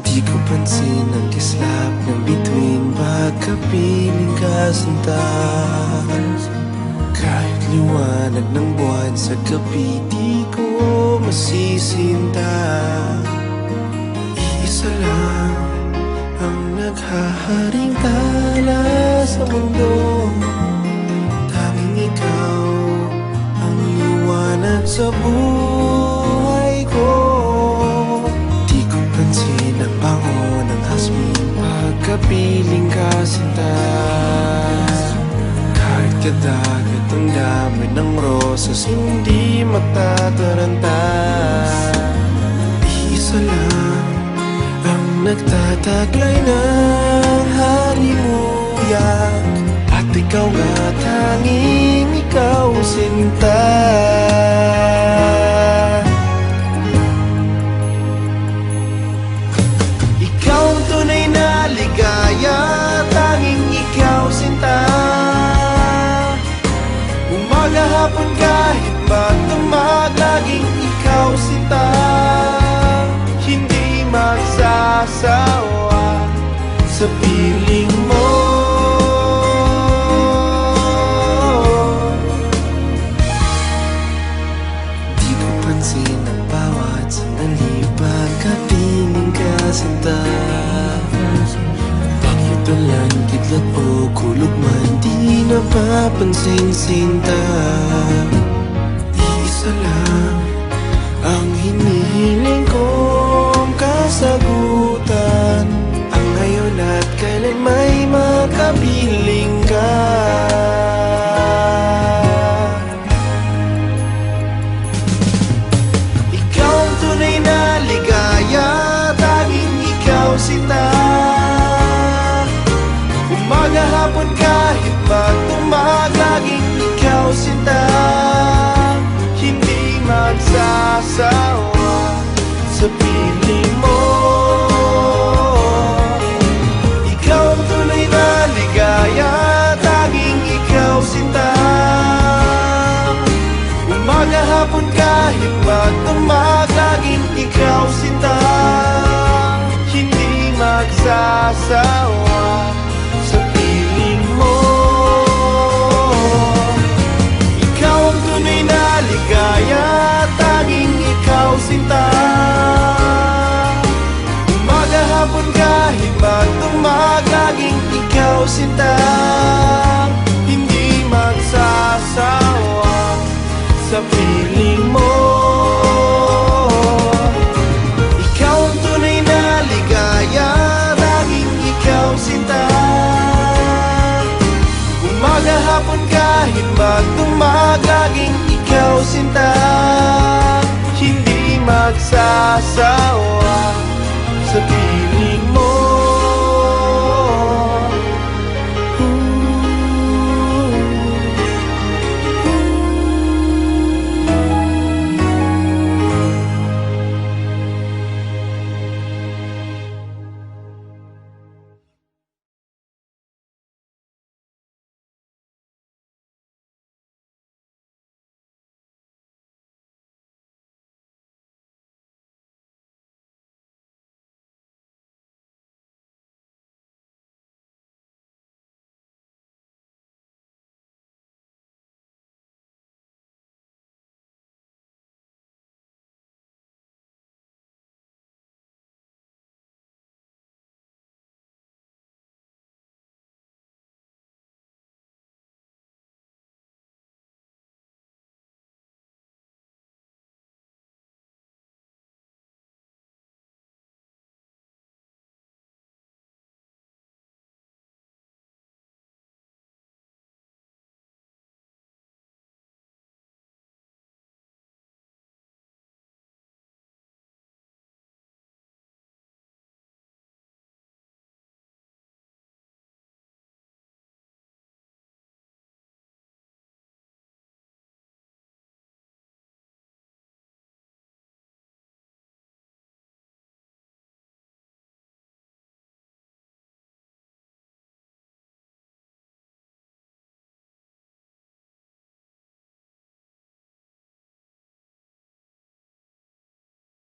Di ko pansin ang kislap ng bituin pagkapiling ka sinta. Kahit liwanag ng buwan sa gabi, di ko masisinta. Iisa lang ang naghaharing tala sa mundo. Tanging ikaw ang liwanag sa buhay ko. Di ko pansin ang bango ng hasmin pagkapiling ka sinta. Kahit kadagat ang dami ng rosas, hindi matataranta. Isa lang ang nagtataglay ng halimuyak, at ikaw nga, tanging ikaw sinta. Ikaw ang tunay na ligaya, tanging ikaw sinta. Umaga, hapon, kahit magdamag, laging ikaw sinta. Hindi magsasawa sa piling mo. Di ko pansin ang bawat sandali pagkapiling ka sinta. Bakit ulan, kidlat o kulog man, di napapansin sinta. Iisa lang ang hinihiling kong kasagutan, ang ngayon at kailan may makapiling ka. Ikaw ang tunay na ligaya, tanging ikaw sinta. Umaga, hapon, kahit magdamag, laging ikaw sinta. Hindi magsasawa sa piling mo. Ikaw ang tunay na ligaya, tanging ikaw sinta. Umaga, hapon, kahit magdamag, laging ikaw sinta. Hindi magsasawa sa piling mo. Ikaw ang tunay na ligaya, tanging ikaw sinta. Umaga, hapon, kahit magdamag, laging ikaw sinta. Hindi magsasawa sa piling mo. Ikaw ang tunay na ligaya, tanging ikaw sinta. Umaga, hapon, kahit magdamag, laging ikaw sinta. Hindi magsasawa sa piling mo.